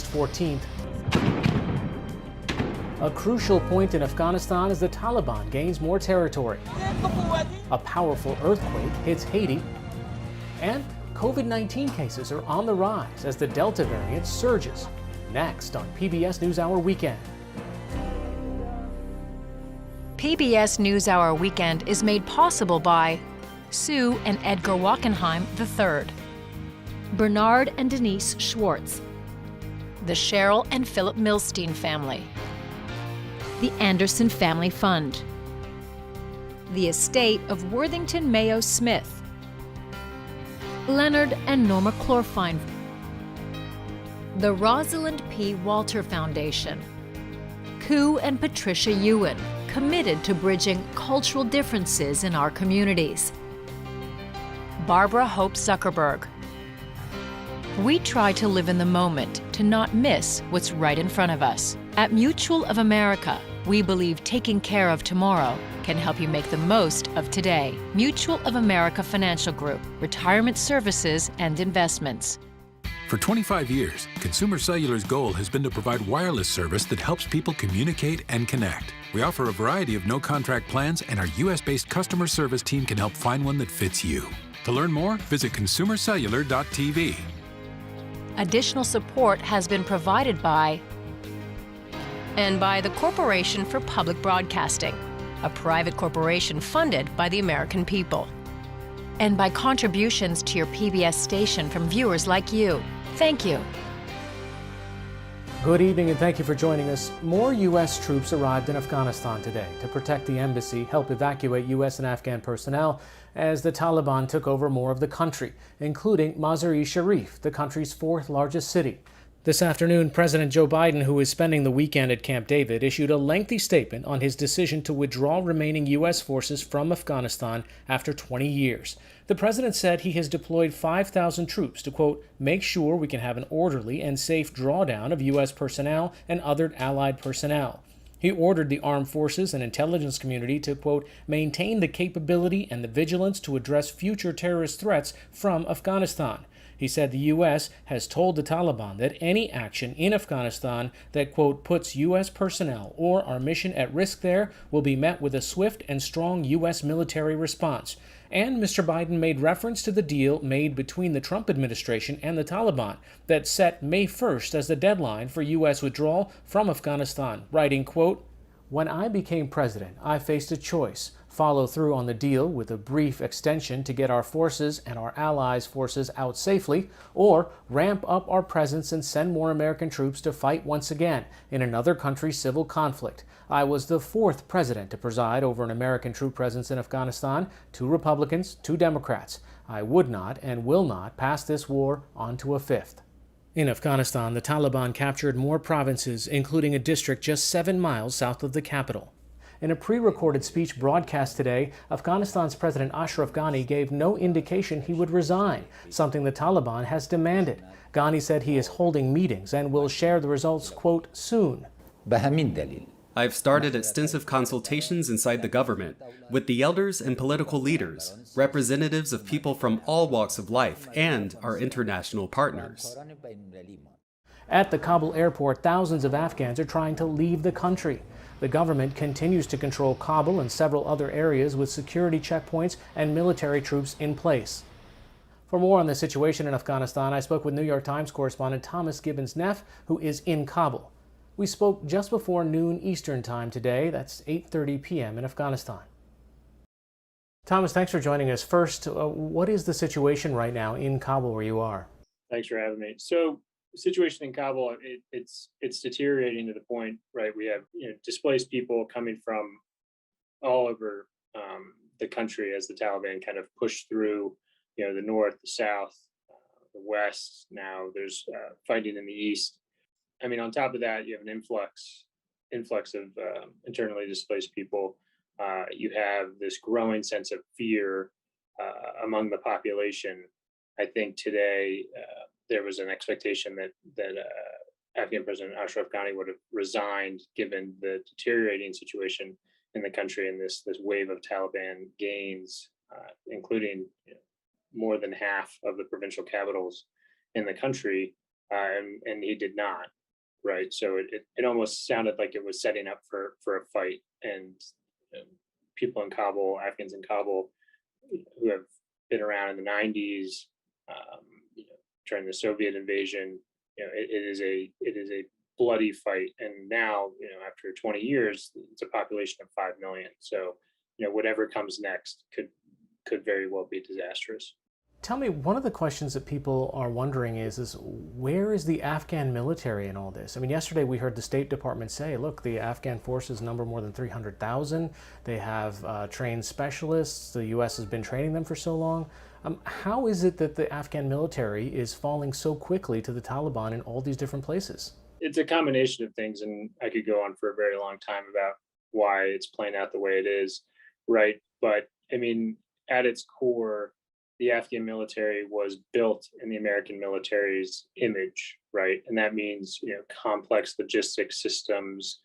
14th. A crucial point in Afghanistan as the Taliban gains more territory. A powerful earthquake hits Haiti. And COVID-19 cases are on the rise as the Delta variant surges. Next on PBS NewsHour Weekend. PBS NewsHour Weekend is made possible by Sue and Edgar Wackenheim III, Bernard and Denise Schwartz, the Cheryl and Philip Milstein family, the Anderson Family Fund, the estate of Worthington Mayo Smith, Leonard and Norma Chlorfine, the Rosalind P. Walter Foundation, Koo and Patricia Ewan, committed to bridging cultural differences in our communities, Barbara Hope Zuckerberg. We try to live in the moment to not miss what's right in front of us. At Mutual of America, we believe taking care of tomorrow can help you make the most of today. Mutual of America Financial Group, retirement services and investments. For 25 years, Consumer Cellular's goal has been to provide wireless service that helps people communicate and connect. We offer a variety of no-contract plans, and our U.S.-based customer service team can help find one that fits you. To learn more, visit consumercellular.tv. Additional support has been provided by the Corporation for Public Broadcasting, a private corporation funded by the American people, and by contributions to your PBS station from viewers like you. Thank you. Good evening and thank you for joining us. More U.S. troops arrived in Afghanistan today to protect the embassy, help evacuate U.S. and Afghan personnel as the Taliban took over more of the country, including Mazar-e-Sharif, the country's fourth largest city. This afternoon, President Joe Biden, who is spending the weekend at Camp David, issued a lengthy statement on his decision to withdraw remaining U.S. forces from Afghanistan after 20 years. The president said he has deployed 5,000 troops to, quote, make sure we can have an orderly and safe drawdown of U.S. personnel and other allied personnel. He ordered the armed forces and intelligence community to, quote, maintain the capability and the vigilance to address future terrorist threats from Afghanistan. He said the U.S. has told the Taliban that any action in Afghanistan that, quote, puts U.S. personnel or our mission at risk there will be met with a swift and strong U.S. military response. And Mr. Biden made reference to the deal made between the Trump administration and the Taliban that set May 1st as the deadline for U.S. withdrawal from Afghanistan, writing, quote, when I became president, I faced a choice. Follow through on the deal with a brief extension to get our forces and our allies' forces out safely, or ramp up our presence and send more American troops to fight once again in another country's civil conflict. I was the fourth president to preside over an American troop presence in Afghanistan, 2 Republicans, 2 Democrats. I would not and will not pass this war on to a fifth. In Afghanistan, the Taliban captured more provinces, including a district just 7 miles south of the capital. In a pre-recorded speech broadcast today, Afghanistan's President Ashraf Ghani gave no indication he would resign, something the Taliban has demanded. Ghani said he is holding meetings and will share the results, quote, soon. I've started extensive consultations inside the government with the elders and political leaders, representatives of people from all walks of life, and our international partners. At the Kabul airport, thousands of Afghans are trying to leave the country. The government continues to control Kabul and several other areas with security checkpoints and military troops in place. For more on the situation in Afghanistan, I spoke with New York Times correspondent Thomas Gibbons-Neff, who is in Kabul. We spoke just before noon Eastern Time today. That's 8:30 p.m. in Afghanistan. Thomas, thanks for joining us. First, what is the situation right now in Kabul where you are? Thanks for having me. So, the situation in Kabul, it's deteriorating to the point, right? We have displaced people coming from all over the country as the Taliban kind of push through, the north, the south, the west. Now there's fighting in the east. I mean, on top of that, you have an influx of internally displaced people. You have this growing sense of fear among the population. I think today there was an expectation that Afghan President Ashraf Ghani would have resigned given the deteriorating situation in the country and this wave of Taliban gains, including more than half of the provincial capitals in the country. and he did not. Right, so it almost sounded like it was setting up for a fight, and people in Kabul, Afghans in Kabul, who have been around in the '90s, you know, during the Soviet invasion, it is a bloody fight, and now, you know, after 20 years, it's a population of 5 million. So, you know, whatever comes next could very well be disastrous. Tell me, one of the questions that people are wondering is where is the Afghan military in all this? I mean, yesterday we heard the State Department say, look, the Afghan forces number more than 300,000. They have trained specialists. The U.S. has been training them for so long. How is it that the Afghan military is falling so quickly to the Taliban in all these different places? It's a combination of things, and I could go on for a very long time about why it's playing out the way it is, right? But I mean, at its core, the Afghan military was built in the American military's image, right? And that means, you know, complex logistics systems,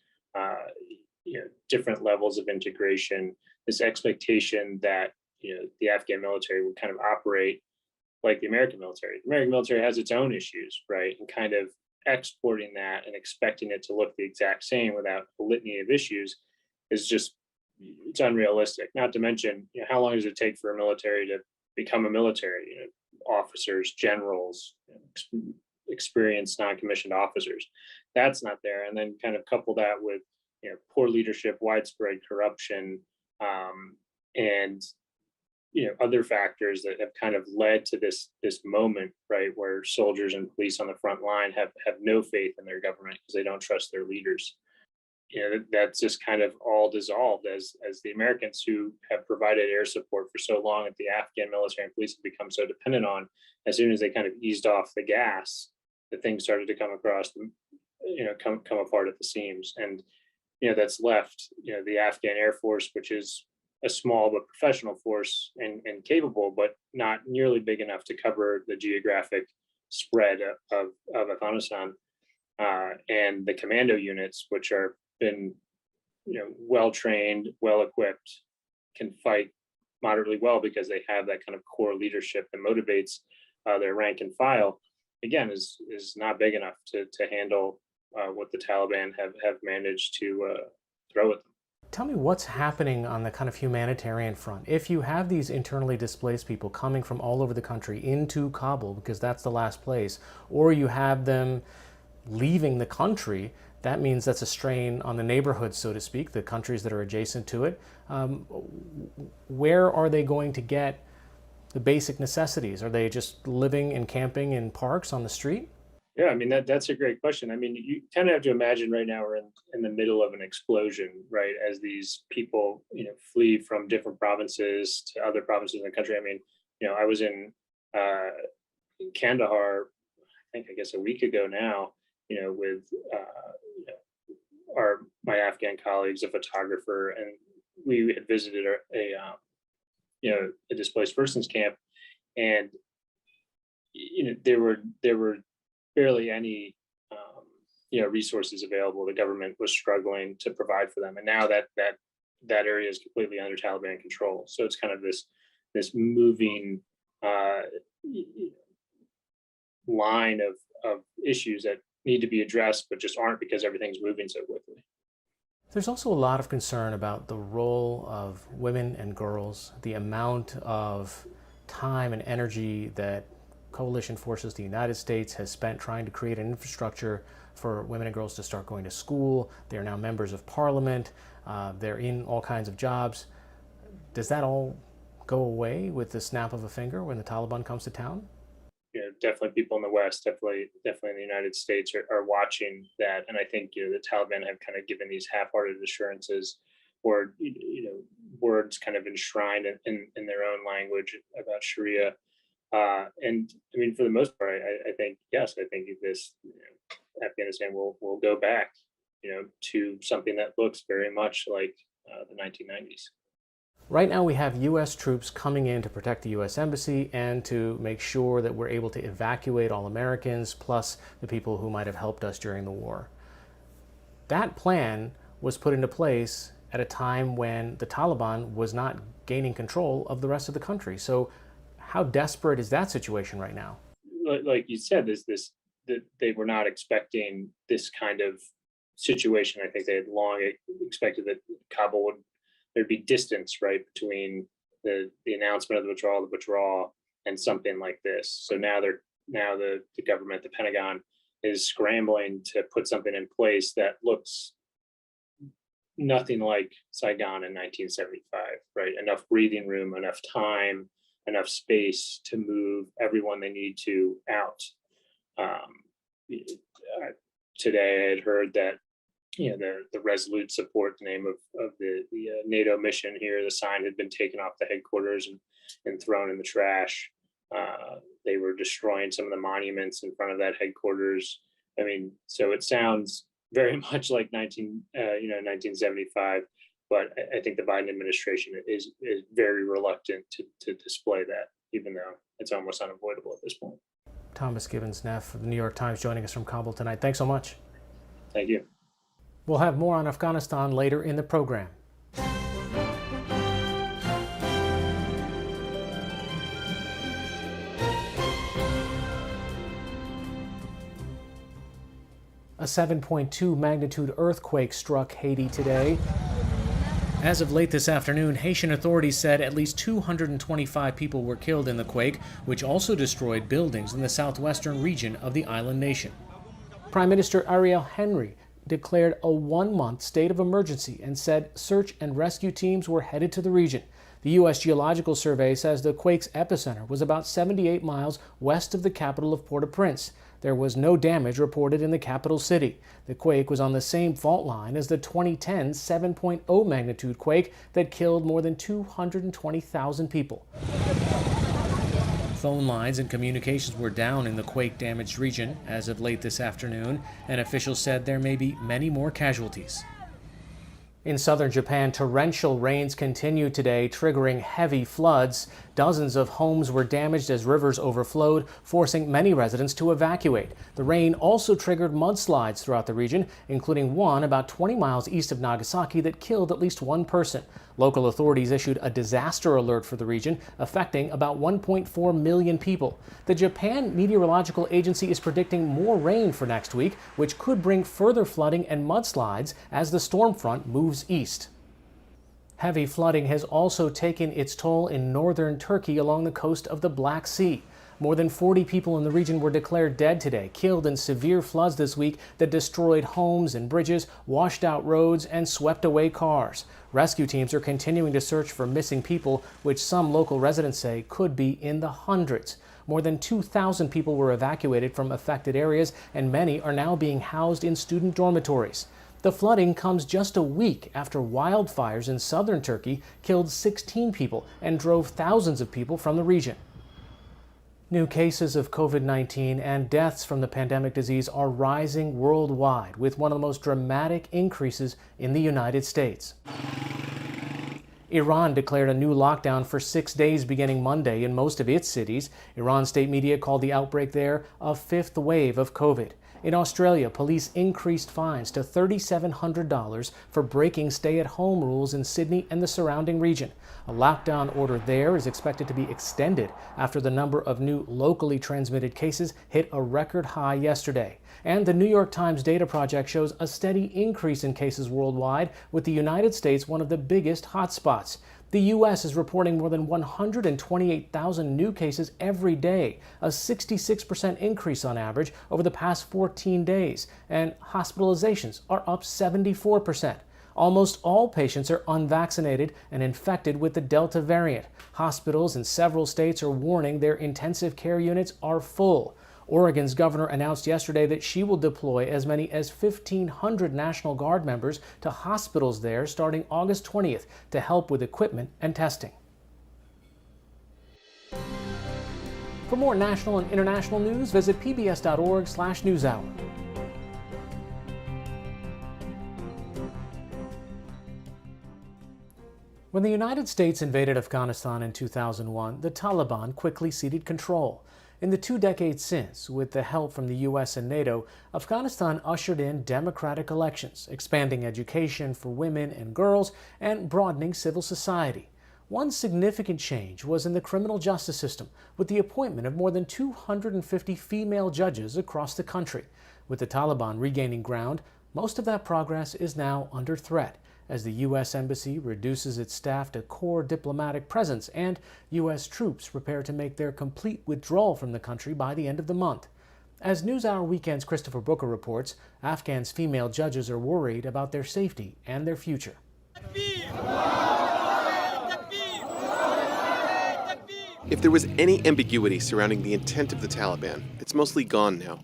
you know, different levels of integration, this expectation that, you know, the Afghan military would kind of operate like the American military. The American military has its own issues, right? And kind of exporting that and expecting it to look the exact same without a litany of issues is just, it's unrealistic. Not to mention, you know, how long does it take for a military to become a military? You know, officers, generals, experienced non-commissioned officers. That's not there. And then kind of couple that with, you know, poor leadership, widespread corruption, and, you know, other factors that have kind of led to this moment, right, where soldiers and police on the front line have no faith in their government because they don't trust their leaders. You know, that's just kind of all dissolved as the Americans, who have provided air support for so long, that the Afghan military and police have become so dependent on, as soon as they kind of eased off the gas, the things started to come across, you know, come apart at the seams. And, you know, that's left, you know, the Afghan Air Force, which is a small but professional force and capable, but not nearly big enough to cover the geographic spread of Afghanistan, and the commando units, which are been, you know, well trained, well equipped, can fight moderately well because they have that kind of core leadership that motivates their rank and file. Again, is not big enough to handle what the Taliban have managed to throw at them. Tell me what's happening on the kind of humanitarian front. If you have these internally displaced people coming from all over the country into Kabul, because that's the last place, or you have them leaving the country, that means that's a strain on the neighborhoods, so to speak, the countries that are adjacent to it. Where are they going to get the basic necessities? Are they just living and camping in parks on the street? Yeah, I mean, that's a great question. I mean, you kind of have to imagine right now we're in the middle of an explosion, right? As these people, you know, flee from different provinces to other provinces in the country. I mean, you know, I was in Kandahar, I guess a week ago now, you know, with you know, my Afghan colleagues, a photographer, and we had visited you know, a displaced persons camp, and you know, there were barely any you know, resources available. The government was struggling to provide for them, and now that area is completely under Taliban control. So it's kind of this moving line of issues that need to be addressed, but just aren't because everything's moving so quickly. There's also a lot of concern about the role of women and girls, the amount of time and energy that coalition forces, the United States, has spent trying to create an infrastructure for women and girls to start going to school. They're now members of parliament. They're in all kinds of jobs. Does that all go away with the snap of a finger when the Taliban comes to town? You know, definitely people in the West, definitely in the United States are watching that. And I think, you know, the Taliban have kind of given these half-hearted assurances, or, you know, words kind of enshrined in their own language about Sharia. And I mean, for the most part, I think, yes, I think this, you know, Afghanistan will go back, you know, to something that looks very much like the 1990s. Right now we have U.S. troops coming in to protect the U.S. Embassy and to make sure that we're able to evacuate all Americans, plus the people who might have helped us during the war. That plan was put into place at a time when the Taliban was not gaining control of the rest of the country. So how desperate is that situation right now? Like you said, there's that they were not expecting this kind of situation. I think they had long expected that Kabul would there'd be distance right between the announcement of the withdrawal, and something like this. So now the government, the Pentagon, is scrambling to put something in place that looks nothing like Saigon in 1975, right? Enough breathing room, enough time, enough space to move everyone they need to out. Today I had heard that the Resolute support, the name of the NATO mission here, the sign had been taken off the headquarters and thrown in the trash. They were destroying some of the monuments in front of that headquarters. I mean, so it sounds very much like 1975, but I think the Biden administration is very reluctant to display that, even though it's almost unavoidable at this point. Thomas Gibbons-Neff of the New York Times joining us from Kabul tonight. Thanks so much. Thank you. We'll have more on Afghanistan later in the program. A 7.2 magnitude earthquake struck Haiti today. As of late this afternoon, Haitian authorities said at least 225 people were killed in the quake, which also destroyed buildings in the southwestern region of the island nation. Prime Minister Ariel Henry declared a one-month state of emergency and said search and rescue teams were headed to the region. The U.S. Geological Survey says the quake's epicenter was about 78 miles west of the capital of Port-au-Prince. There was no damage reported in the capital city. The quake was on the same fault line as the 2010 7.0 magnitude quake that killed more than 220,000 people. Phone lines and communications were down in the quake-damaged region as of late this afternoon, and officials said there may be many more casualties. In southern Japan, torrential rains continued today, triggering heavy floods. Dozens of homes were damaged as rivers overflowed, forcing many residents to evacuate. The rain also triggered mudslides throughout the region, including one about 20 miles east of Nagasaki that killed at least one person. Local authorities issued a disaster alert for the region, affecting about 1.4 million people. The Japan Meteorological Agency is predicting more rain for next week, which could bring further flooding and mudslides as the storm front moves east. Heavy flooding has also taken its toll in northern Turkey along the coast of the Black Sea. More than 40 people in the region were declared dead today, killed in severe floods this week that destroyed homes and bridges, washed out roads, and swept away cars. Rescue teams are continuing to search for missing people, which some local residents say could be in the hundreds. More than 2,000 people were evacuated from affected areas, and many are now being housed in student dormitories. The flooding comes just a week after wildfires in southern Turkey killed 16 people and drove thousands of people from the region. New cases of COVID-19 and deaths from the pandemic disease are rising worldwide, with one of the most dramatic increases in the United States. Iran declared a new lockdown for 6 days beginning Monday in most of its cities. Iran state media called the outbreak there a fifth wave of COVID. In Australia, police increased fines to $3,700 for breaking stay-at-home rules in Sydney and the surrounding region. A lockdown order there is expected to be extended after the number of new locally transmitted cases hit a record high yesterday. And the New York Times data project shows a steady increase in cases worldwide, with the United States one of the biggest hotspots. The U.S. is reporting more than 128,000 new cases every day, a 66% increase on average over the past 14 days, and hospitalizations are up 74%. Almost all patients are unvaccinated and infected with the Delta variant. Hospitals in several states are warning their intensive care units are full. Oregon's governor announced yesterday that she will deploy as many as 1,500 National Guard members to hospitals there starting August 20th to help with equipment and testing. For more national and international news, visit pbs.org/newshour. When the United States invaded Afghanistan in 2001, the Taliban quickly ceded control. In the 2 decades since, with the help from the U.S. and NATO, Afghanistan ushered in democratic elections, expanding education for women and girls, and broadening civil society. One significant change was in the criminal justice system, with the appointment of more than 250 female judges across the country. With the Taliban regaining ground, most of that progress is now under threat, as the U.S. Embassy reduces its staff to core diplomatic presence and U.S. troops prepare to make their complete withdrawal from the country by the end of the month. As NewsHour Weekend's Christopher Booker reports, Afghan's female judges are worried about their safety and their future. If there was any ambiguity surrounding the intent of the Taliban, it's mostly gone now.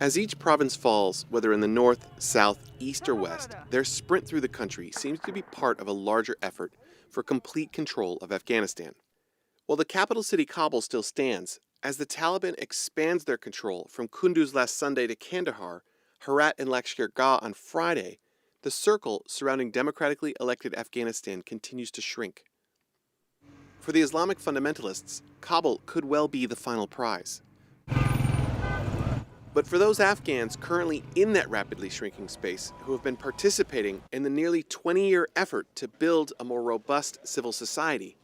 As each province falls, whether in the north, south, east, or west, their sprint through the country seems to be part of a larger effort for complete control of Afghanistan. While the capital city Kabul still stands, as the Taliban expands their control from Kunduz last Sunday to Kandahar, Herat and Lashkar-Gah on Friday, the circle surrounding democratically elected Afghanistan continues to shrink. For the Islamic fundamentalists, Kabul could well be the final prize. But for those Afghans currently in that rapidly shrinking space who have been participating in the nearly 20-year effort to build a more robust civil society,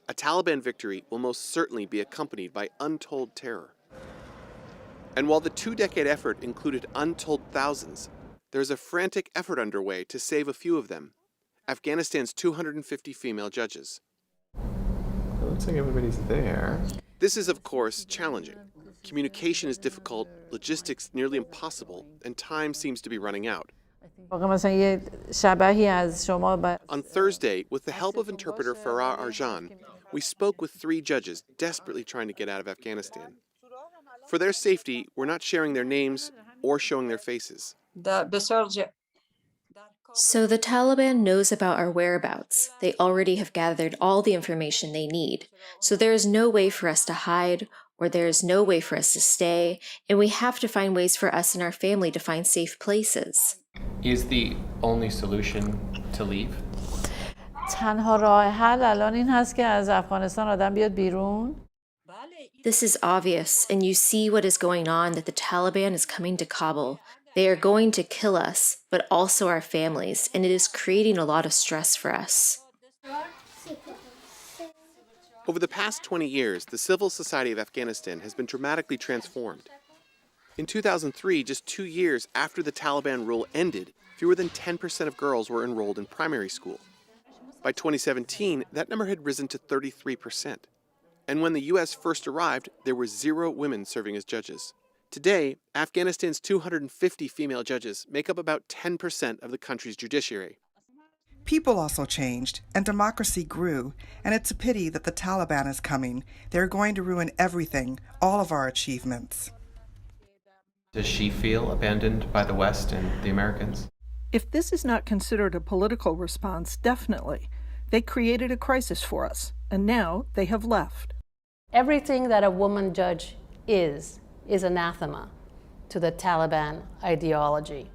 a Taliban victory will most certainly be accompanied by untold terror. And while the two-decade effort included untold thousands, there's a frantic effort underway to save a few of them, Afghanistan's 250 female judges. It looks like everybody's there. This is, of course, challenging. Communication is difficult, logistics nearly impossible, and time seems to be running out. On Thursday, with the help of interpreter Farah Arjan, we spoke with 3 judges desperately trying to get out of Afghanistan. For their safety, we're not sharing their names or showing their faces. So the Taliban knows about our whereabouts. They already have gathered all the information they need. So there is no way for us to hide, or there is no way for us to stay, and we have to find ways for us and our family to find safe places. Is the only solution to leave? This is obvious, and you see what is going on, that the Taliban is coming to Kabul. They are going to kill us, but also our families, and it is creating a lot of stress for us. Over the past 20 years, the civil society of Afghanistan has been dramatically transformed. In 2003, just 2 years after the Taliban rule ended, fewer than 10% of girls were enrolled in primary school. By 2017, that number had risen to 33%. And when the U.S. first arrived, there were 0 women serving as judges. Today, Afghanistan's 250 female judges make up about 10% of the country's judiciary. People also changed, and democracy grew, and it's a pity that the Taliban is coming. They're going to ruin everything, all of our achievements. Does she feel abandoned by the West and the Americans? If this is not considered a political response, definitely. They created a crisis for us, and now they have left. Everything that a woman judge is anathema to the Taliban ideology.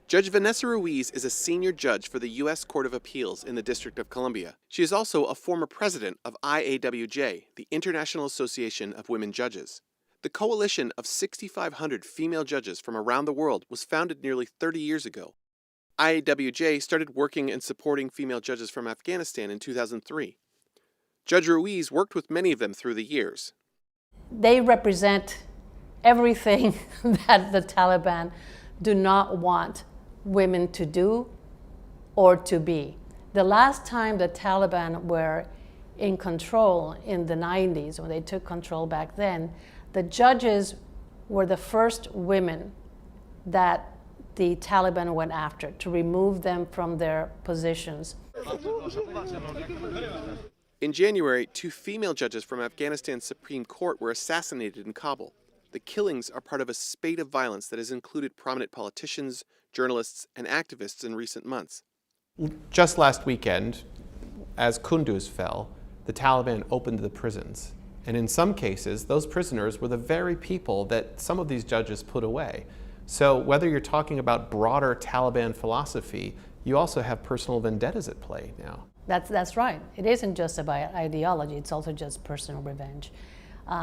Judge Vanessa Ruiz is a senior judge for the U.S. Court of Appeals in the District of Columbia. She is also a former president of IAWJ, the International Association of Women Judges. The coalition of 6,500 female judges from around the world was founded nearly 30 years ago. IAWJ started working and supporting female judges from Afghanistan in 2003. Judge Ruiz worked with many of them through the years. They represent everything that the Taliban do not want women to do or to be. The last time the Taliban were in control in the 90s, when they took control back then, the judges were the first women that the Taliban went after to remove them from their positions. In January, 2 female judges from Afghanistan's Supreme Court were assassinated in Kabul. The killings are part of a spate of violence that has included prominent politicians, journalists, and activists in recent months. Just last weekend, as Kunduz fell, the Taliban opened the prisons. And in some cases, those prisoners were the very people that some of these judges put away. So whether you're talking about broader Taliban philosophy, you also have personal vendettas at play now. That's right. It isn't just about ideology, it's also just personal revenge.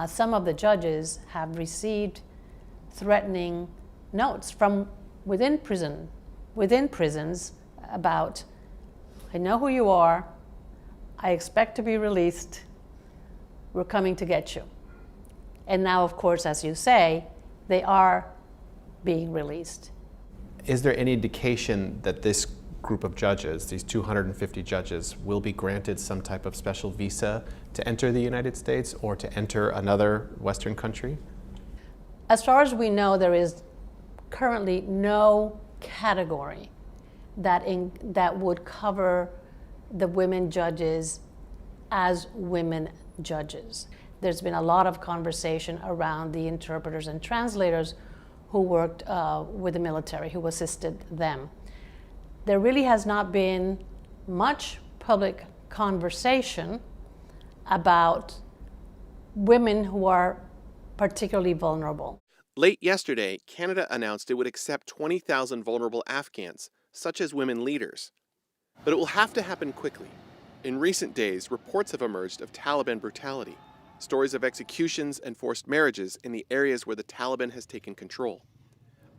Some of the judges have received threatening notes from within prisons about, I know who you are, I expect to be released. We're coming to get you. And now, of course, as you say, they are being released. Is there any indication that this group of judges, these 250 judges, will be granted some type of special visa to enter the United States or to enter another Western country? As far as we know, there is currently no category that would cover the women judges as women judges. There's been a lot of conversation around the interpreters and translators who worked with the military, who assisted them. There really has not been much public conversation about women who are particularly vulnerable. Late yesterday, Canada announced it would accept 20,000 vulnerable Afghans, such as women leaders. But it will have to happen quickly. In recent days, reports have emerged of Taliban brutality, stories of executions and forced marriages in the areas where the Taliban has taken control.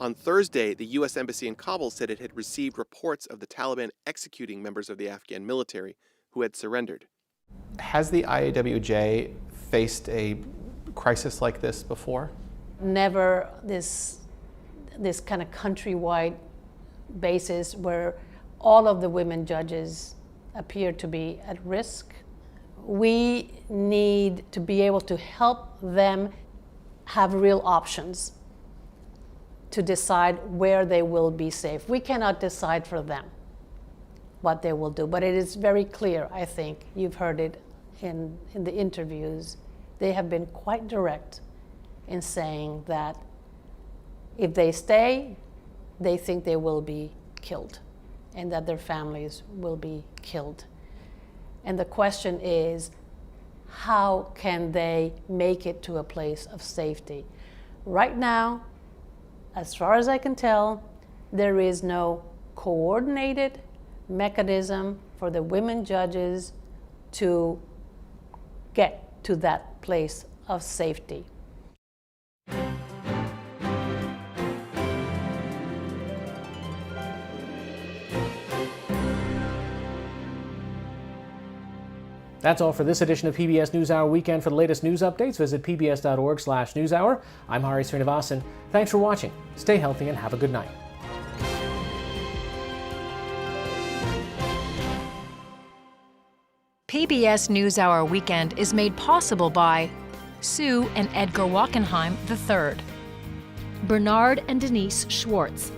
On Thursday, the U.S. Embassy in Kabul said it had received reports of the Taliban executing members of the Afghan military who had surrendered. Has the IAWJ faced a crisis like this before? Never this kind of countrywide basis where all of the women judges appear to be at risk. We need to be able to help them have real options to decide where they will be safe. We cannot decide for them what they will do, but it is very clear, I think, you've heard it in the interviews, they have been quite direct in saying that if they stay, they think they will be killed and that their families will be killed. And the question is, how can they make it to a place of safety? Right now, as far as I can tell, there is no coordinated mechanism for the women judges to get to that place of safety. That's all for this edition of PBS NewsHour Weekend. For the latest news updates, visit pbs.org/newshour. I'm Hari Srinivasan. Thanks for watching. Stay healthy and have a good night. PBS NewsHour Weekend is made possible by Sue and Edgar Wackenheim III, Bernard and Denise Schwartz,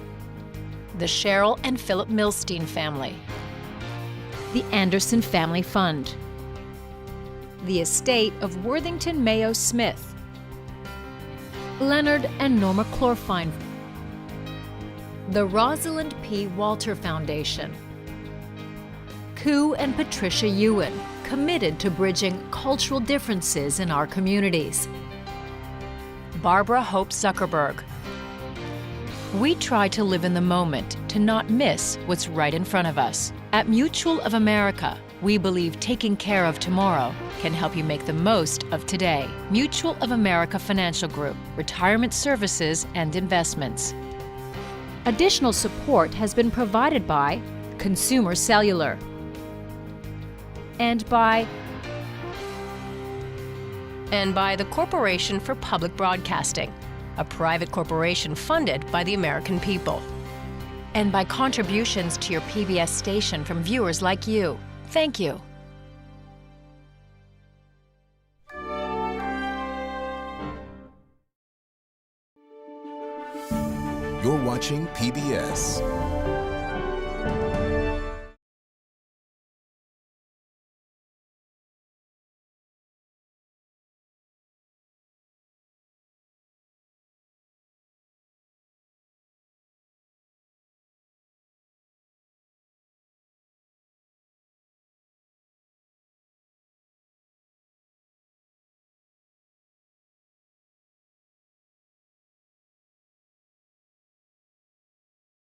the Cheryl and Philip Milstein family, the Anderson Family Fund, the estate of Worthington Mayo Smith, Leonard and Norma Chlorfine, the Rosalind P. Walter Foundation, Koo and Patricia Ewan, committed to bridging cultural differences in our communities, Barbara Hope Zuckerberg. We try to live in the moment, to not miss what's right in front of us. At Mutual of America, we believe taking care of tomorrow can help you make the most of today. Mutual of America Financial Group, retirement services and investments. Additional support has been provided by Consumer Cellular and by the Corporation for Public Broadcasting, a private corporation funded by the American people, and by contributions to your PBS station from viewers like you. Thank you. You're watching PBS.